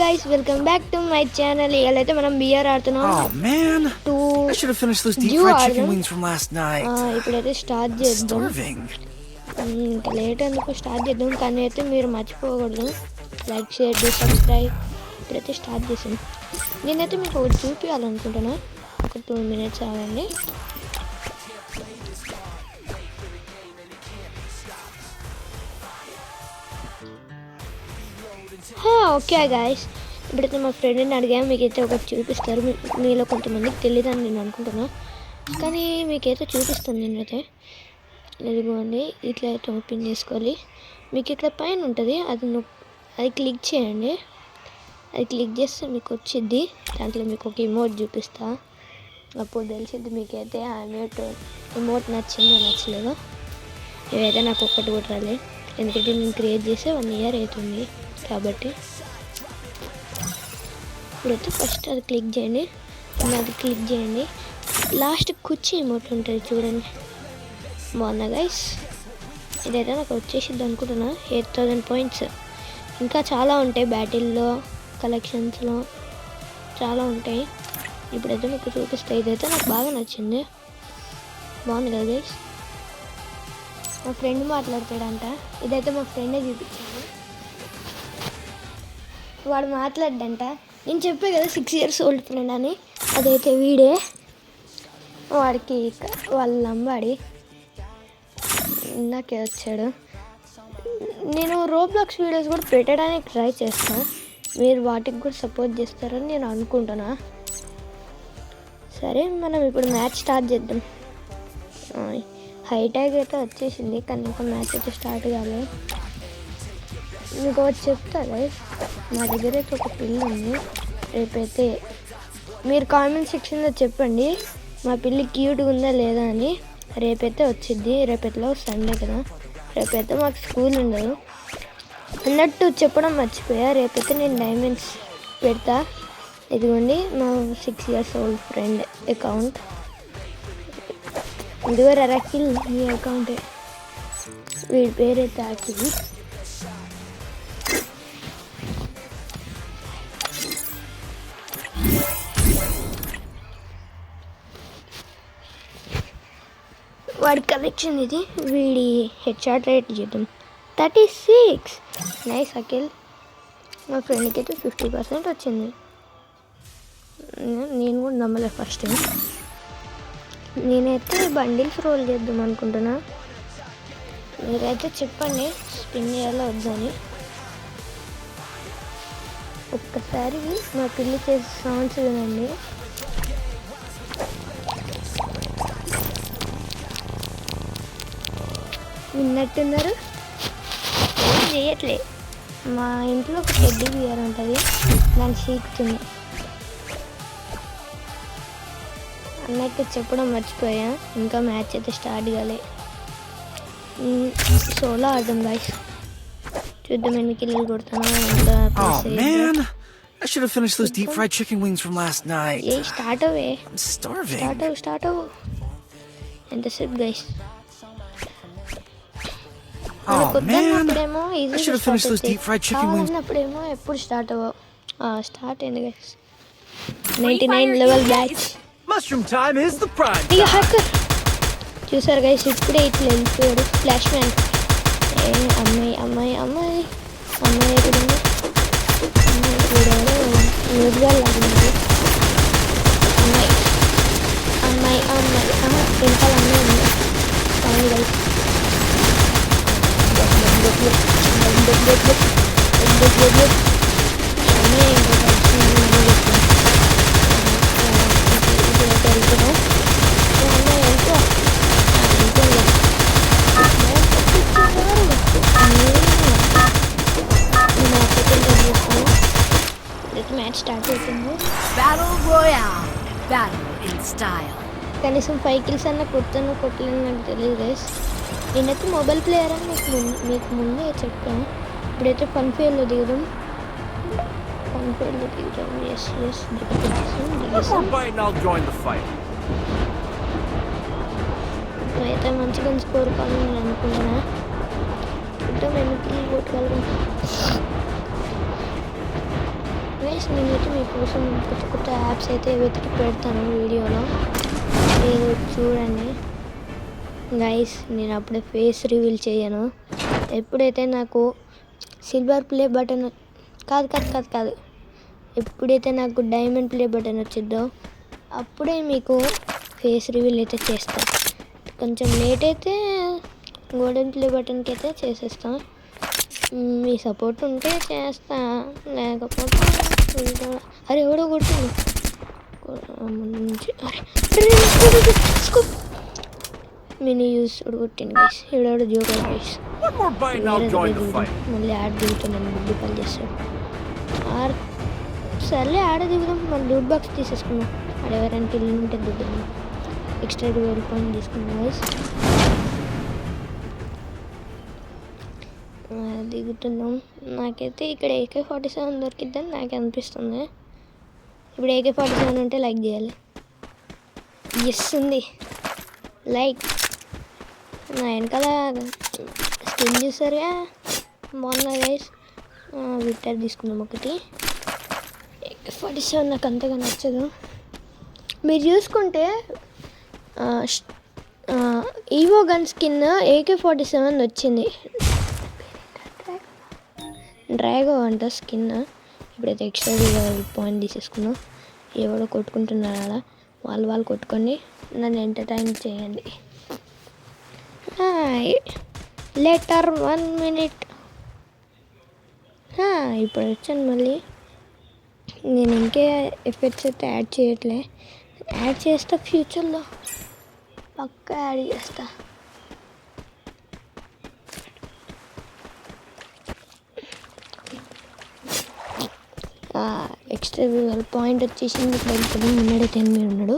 guys, welcome back to my channel. ఇయాలైతే మనం beer ఆడుతున్నాం. Oh man, I should have finished those deep fried chicken wings from last night. ఇప్పుడైతే start చేద్దాం. Late ఎందుకు start చేద్దాం, కానీ అయితే మీరు మర్చిపోకూడదు లైక్ షేర్ సబ్స్క్రైబ్. ఇప్పుడైతే స్టార్ట్ చేసాం. నేనైతే మీకు ఒకటి చూపించాలనుకుంటున్నా, ఒక 2 minutes ఆగండి. ఓకే గాయస్, ఇప్పుడైతే మా ఫ్రెండ్ని అడిగాను, మీకైతే ఒకటి చూపిస్తారు. మీలో కొంతమందికి తెలియదని నేను అనుకుంటున్నా, కానీ మీకైతే చూపిస్తాను. నేనైతే ఇదిగోండి, ఇట్లా అయితే ఓపెన్ చేసుకోవాలి. మీకు ఇట్లా పైన ఉంటుంది, అది క్లిక్ చేయండి. అది క్లిక్ చేస్తే మీకు వచ్చిద్ది. దాంట్లో మీకు ఒక ఇమోట్ చూపిస్తా, అప్పుడు తెలిసిద్ది మీకైతే ఆ ఇమోట్ నచ్చిందో నచ్చలేదో. ఇవైతే నాకు ఒక్కటి కూడా రాలేదు, ఎందుకంటే నేను క్రియేట్ చేసి 1 year అవుతుంది కాబట్టి. ఇప్పుడైతే ఫస్ట్ అది క్లిక్ చేయండి, అది క్లిక్ చేయండి. లాస్ట్ కుర్చీ ఇమోట్ ఉంటుంది చూడండి, బాగుందా గైస్? ఇదైతే నాకు వచ్చేసిద్ది అనుకుంటున్నా. 8000 points. ఇంకా చాలా ఉంటాయి, బ్యాటిల్లో కలెక్షన్స్లో చాలా ఉంటాయి. ఇప్పుడైతే మీకు చూపిస్తాయి. ఇదైతే నాకు బాగా నచ్చింది, బాగుంది కదా గైస్? మా ఫ్రెండ్ మాట్లాడతాడంట. ఇదైతే మా ఫ్రెండే చూపించాను, వాడు మాట్లాడ్డంట. నేను చెప్పే కదా 6 years old ఫ్రెండ్ అని, అదైతే వీడే. వాడికి వాళ్ళ అమ్మాడి ఇందాకే వచ్చాడు. నేను రోబ్లాక్స్ వీడియోస్ కూడా పెట్టడానికి ట్రై చేస్తాను, మీరు వాటికి కూడా సపోర్ట్ చేస్తారని నేను అనుకుంటున్నా. సరే, మనం ఇప్పుడు మ్యాచ్ స్టార్ట్ చేద్దాం. హై ట్యాగ్ అయితే వచ్చేసింది, కానీ ఇంకా మ్యాచ్ అయితే స్టార్ట్ కాలేదు. మీకు ఒకటి చెప్తా గైస్, మా దగ్గర అయితే ఒక పిల్లి ఉంది. రేపైతే మీరు కామెంట్ సెక్షన్లో చెప్పండి మా పిల్లి క్యూట్గా ఉందా లేదా అని. రేపైతే వచ్చిద్ది. రేపైతే సండే కదా, రేపైతే మాకు స్కూల్ ఉండదు అన్నట్టు చెప్పడం మర్చిపోయా. రేపైతే నేను డైమండ్స్ పెడతా. ఇదిగోండి మా 6 years old ఫ్రెండ్ అకౌంట్. ఇదిగో రకిల్, మీ అకౌంటే. వీడి పేరైతే అఖిల్. వాడి కలెక్షన్ ఇది. వీడి హెడ్ షాట్ రేట్ చేద్దాం 36. నైస్ అఖిల్. మా ఫ్రెండ్కి అయితే 50% వచ్చింది. నేను కూడా నమ్మలే ఫస్ట్. నేనైతే బండిల్స్ రోల్ చేద్దాం అనుకుంటున్నా. మీరైతే చెప్పండి స్పిన్ చేయాలో వద్దని. ఒక్కసారి మా పిల్లి చేసే సౌండ్స్ వినండి. విన్నట్టున్నారు, ఏం చేయట్లే. మా ఇంట్లో ఒక టెడ్డీ బియర్ ఉంటుంది, దాన్ని చీకుతుంది. అన్నట్టు చెప్పడం మర్చిపోయా, ఇంకా మ్యాచ్ అయితే స్టార్ట్ కాలే. సోలో ఆడదాం గాయ్స్, చూద్దాం ఎన్ని కిల్లులు కొడతానో. I should have finished those deep fried chicken wings from last night. Start away. I'm starving. Start అవ్వు. ఎంతసేపు guys? I should have finished those deep fried chicken wings. అప్పుడేమో ఎప్పుడు start అవ్వవు. Start అయింది guys. 99 level batch. Mushroom time is the prime. ఇక hacker చూసారు guys, ఇప్పుడే ఇట్లా వెళ్ళిపోయాడు ఫ్లాష్ మ్యాన్. అమ్మాయి అమ్మాయి అమ్మాయి అమ్మాయి ఎక్కడుంది? న్యూట్గా లాగున్నాడు. అమ్మాయి అమ్మాయి అమ్మాయి వెనకాల అమ్మాయి ఉంది. కానీ గైస్ మ్యాచ్ స్టార్ట్ అవుతుంది. కనీసం 5 kills అన్న కొట్టను కొట్టలేను నాకు తెలియదు గైస్. నేనైతే మొబైల్ ప్లేయర్ అని మీకు ముందే చెప్పాను. ఇప్పుడైతే ఫన్ఫేర్లో దిగుదాం. ఎస్ అయితే మంచిగా స్కోర్ కావాలని నేను అనుకుంటున్నా. చూద్దాం ఎన్ని కిల్లు కొట్టగలను. గైస్ నేనైతే మీకోసం కొత్త కొత్త యాప్స్ అయితే వెతికి పెడతాను వీడియోలో, మీరు చూడండి గైస్. నేను అప్పుడే ఫేస్ రివీల్ చేయను. ఎప్పుడైతే నాకు సిల్వర్ ప్లే బటన్ కాదు ఎప్పుడైతే నాకు డైమండ్ ప్లే బటన్ వచ్చిందో అప్పుడే మీకు ఫేస్ రివీల్ అయితే చేస్తాను. కొంచెం లేట్ అయితే గోల్డెన్ ప్లే బటన్కి అయితే చేసేస్తాను. మీ సపోర్ట్ ఉంటే చేస్తా, లేకపోతే అరే ఎవడో కొడుతుంది ముందు నుంచి. అరే మినీ యూస్ కొట్టింది గైస్. ఎవడెవడో జోకర్ గైస్. మళ్ళీ ఆడ దిగుతున్నాను, బుడ్డి పని చేస్తాడు. సర్లే ఆడ దిగుదాం, మళ్ళీ లూట్ బాక్స్ తీసేసుకున్నాం. ఆడ ఎవరైనా కిల్లు ఉంటే దిగుదాం. ఎక్స్ట్రా 12 పాయింట్ తీసుకున్నాం గైస్. దిగుతున్నాం. నాకైతే ఇక్కడ AK-47 దొరికిద్దని నాకు అనిపిస్తుంది. ఇప్పుడు AK-47 ఉంటే లైక్ చేయాలి. ఎస్ ఉంది లైక్. నా వెనకాల స్కిన్ చూసారుగా, బాగున్నా గైస్. విక్టర్ తీసుకున్నాం ఒకటి. AK-47 నాకు అంతగా నచ్చదు. మీరు చూసుకుంటే ఈవో గన్ స్కిన్ AK-47 వచ్చింది. డ్రాగో అంట స్కిన్. ఇప్పుడైతే ఎక్స్ట్రా పాయింట్ తీసేసుకున్నాం. ఎవడో కొట్టుకుంటున్నారు అలా, వాళ్ళు కొట్టుకొని నన్ను ఎంటర్టైన్ చేయండి. Later 1 minute. ఇప్పుడు వచ్చాను మళ్ళీ. నేను ఇంకే ఎఫెక్ట్స్ అయితే యాడ్ చేయట్లే. యాడ్ చేస్తా ఫ్యూచర్లో, పక్కా యాడ్ చేస్తా. ఎక్స్ట్రా పాయింట్ వచ్చేసింది. ఇప్పుడు వెళ్ళిపోదాం. ఉన్నాడైతే ఎనిమిది ఉన్నాడు.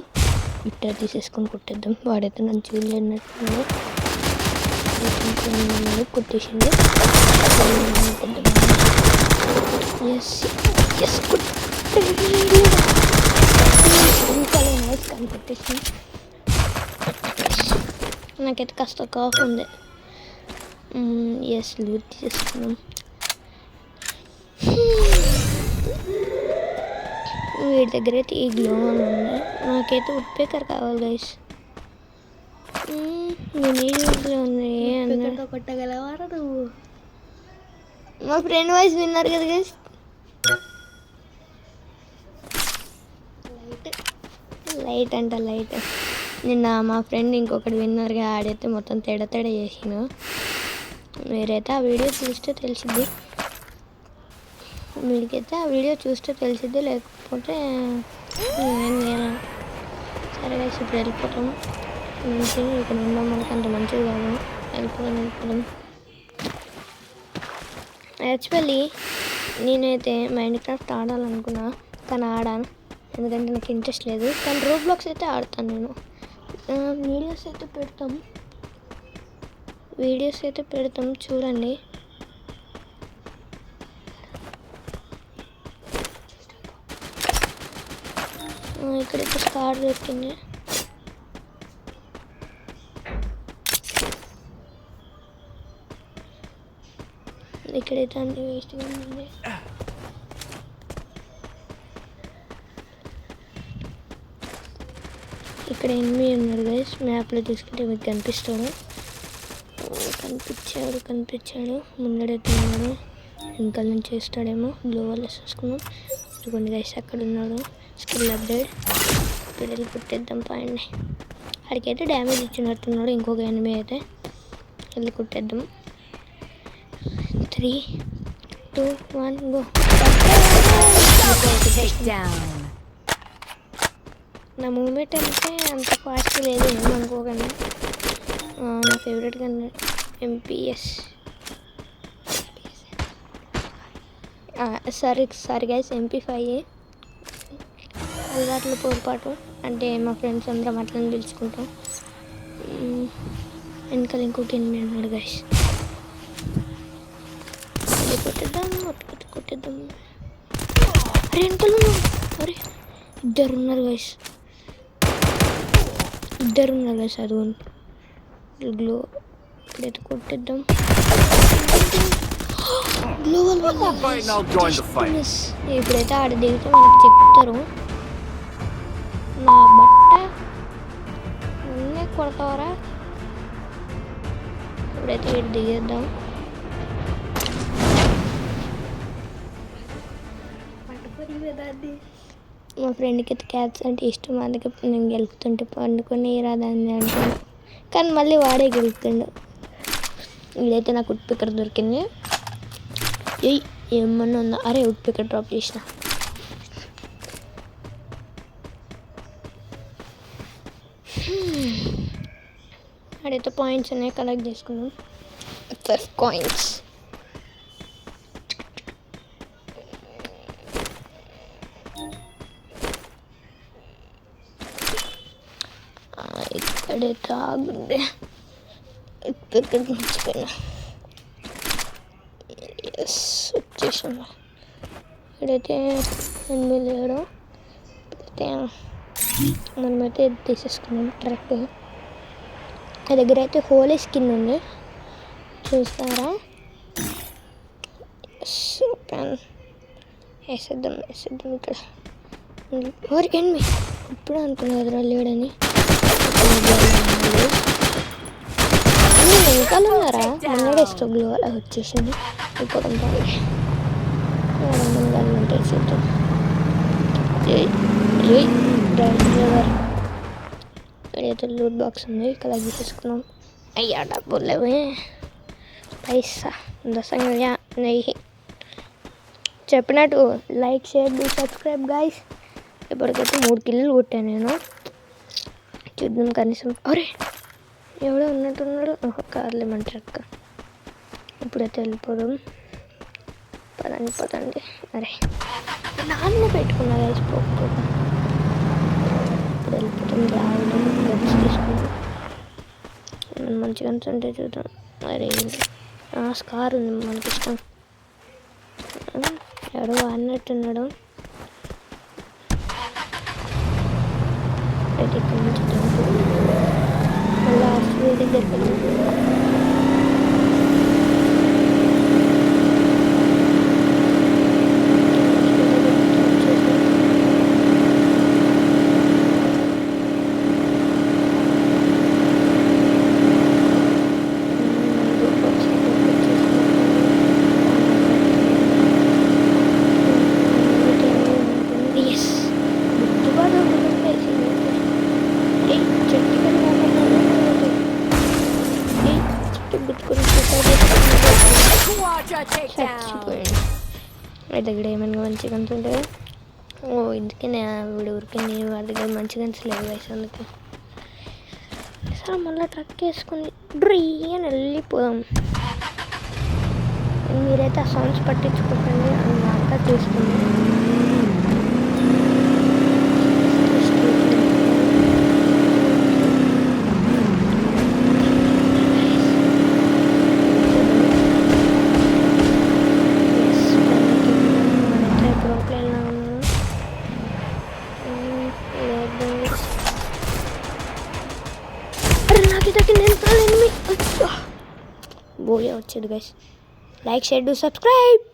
విక్టర్ తీసేసుకొని కొట్టేద్దాం. వాడైతే నన్ను చూడలేనట్టున్నాడు. కొట్టేసింది. ఎస్ ఎస్ కానీ కొట్టేసింది. నాకైతే కాస్త కాఫ్ ఉంది. ఎస్ లూట్ తీసుకున్నాం. వీడి దగ్గర అయితే ఈ గ్లో అని ఉంది. నాకైతే ఉడ్పేకర్ కావాలి గైస్. నేను ఈ గ్లో ఉంది అన్నట్టు కొట్టగలవారా నువ్వు? మా ఫ్రెండ్ వాయిస్ విన్నారు కదా గైస్. లైట్ అంట లైట్. నిన్న మా ఫ్రెండ్ ఇంకొకటి విన్నర్గా ఆడైతే మొత్తం తేడా చేసిన. మీరైతే ఆ వీడియో చూస్తే తెలిసింది. మీకైతే ఆ వీడియో చూస్తే తెలిసిద్ది, లేకపోతే నేను సరే గైస్ ఇప్పుడు వెళ్ళిపోతాం. మంచి ఇక్కడ ఉండడం మనకు అంత మంచిది కాదు. వెళ్ళిపోదాం. యాక్చువల్లీ నేనైతే మైన్క్రాఫ్ట్ ఆడాలనుకున్నా, కానీ ఆడాను ఎందుకంటే నాకు ఇంట్రెస్ట్ లేదు. కానీ రోబ్లాక్స్ అయితే ఆడతాను నేను. వీడియోస్ అయితే పెడతాం చూడండి. ఇక్కడైతే స్టార్ దొరికింది. ఇక్కడైతే అన్ని వేస్ట్గా ఉంది. ఇక్కడ ఎనిమిది ఉన్నారు గైస్. మ్యాప్లో తీసుకుంటే మీకు కనిపిస్తాడు. కనిపించాడు ముందడైతే ఉన్నాడు. వెనకాల నుంచి వేస్తాడేమో. గ్లో వల్ల చూసుకున్నాం. ఇదిగోండి గైస్ అక్కడ ఉన్నాడు. Skill update. ఇప్పుడు వెళ్ళి కుట్టేద్దాం పాయండి. అడికైతే డ్యామేజ్ ఇచ్చినట్టున్నాడు. ఇంకొక ఎనిమిది అయితే వెళ్ళి కుట్టేద్దాం. 3, 2, 1 గో. నా మూమెంట్ అంటే అంత ఫాస్ట్ లేదు ఏమనుకోకండి. నా favourite gun MPS. Sorry guys MP5. అలవాట్ల పొరపాటు అంటే మా ఫ్రెండ్స్ అందరం అట్లని పిలుచుకుంటాం. వెనకాల ఇంకొక ఎనిమిది ఉన్నాడు గైస్. కొట్టేద్దాం. అరే వెనకాల అరే ఇద్దరు ఉన్నారు గైస్. అదిగోండి గ్లో. ఇప్పుడైతే కొట్టేద్దాం. గ్లోవల్ One more bite and I'll join the fight. ఇప్పుడైతే ఆడ దిగితే మనకు చెప్తారు. నా బట్ట నిన్నే కొడతావరా. ఇప్పుడైతే ఇటు దిగేద్దాం. మా ఫ్రెండ్కి అయితే క్యాట్స్ అంటే ఇష్టం, అందుకే నేను గెలుపుతుంటే పండుకొని రాదని అంటాను, కానీ మళ్ళీ వాడే గెలుపుతుండు. ఇదైతే నాకు ఉడ్ పిక్కర్ దొరికింది. ఏమన్నా ఉందా? అరే ఉడ్ పిక్కర్ డ్రాప్ చేసిన. అడైతే పాయింట్స్ అనేవి కలెక్ట్ చేసుకున్నాం. 5 కాయిన్స్. ఇక్కడే తాగుండే ఇక్కడ మర్చిపోయినా. ఎస్ వచ్చేసాను. ఇక్కడైతే ఎనిమిది లేడు. అయితే మనమైతే తీసేసుకున్నాం ట్రక్. నా దగ్గర అయితే హోలీ స్కిన్ ఉంది, చూస్తారా? పెన్ వేసేద్దాం ఇక్కడ. ఎవరికి ఎనిమి ఇప్పుడు అనుకున్నా ఎదురా లేడని. వెనకాల ఉన్నారా? ముంగడేస్తూ గ్లో అలా వచ్చేసింది. ఇంకొకటి వేసేద్దాం. డ్రైవర్ అయితే లూట్ బాక్స్ ఉంది, ఇక్కడ తీసేసుకున్నాం. అయ్యా డబ్బులు లేవే, పైసా దశంగా నెయ్యి. చెప్పినట్టు లైక్ షేర్ సబ్స్క్రైబ్ గైస్. ఇప్పటికైతే 3 కిల్లు కొట్టాను నేను. చూద్దాం కనీసం. అరే ఎవడో ఉన్నట్టున్నాడు. కార్లు మన ట్రక్. ఇప్పుడైతే వెళ్ళిపోదాం. పదండి. అరే నాన్న పెట్టుకున్నా కలిసిపోకుండా. ఇప్పుడు వెళ్ళిపోతాం. రావడం గన్స్ తీసుకుంటాం. మంచి గన్స్ ఉంటే చూద్దాం. అరే స్కార్ ఉంది మనకి ఇష్టం. ఎవడో అన్నట్టున్నాడు. అయితే ఇక్కడ నుంచి మళ్ళీ హాస్పిటల్ దగ్గరికి వెళ్ళి వాడి దగ్గర ఏమైనా మంచి గన్స్ ఉంటే ఇందుకే వీడు ఊరికి నేను వాడి దగ్గర మంచి గన్స్ లేవు వయసు. అందుకే సరే మళ్ళీ ట్రక్ వేసుకుని డ్రీ అని వెళ్ళిపోదాం. మీరైతే ఆ సౌండ్స్ పట్టించుకోకండి, అంతా చూసుకోండి. बोलिए अच्छे guys, like share do subscribe.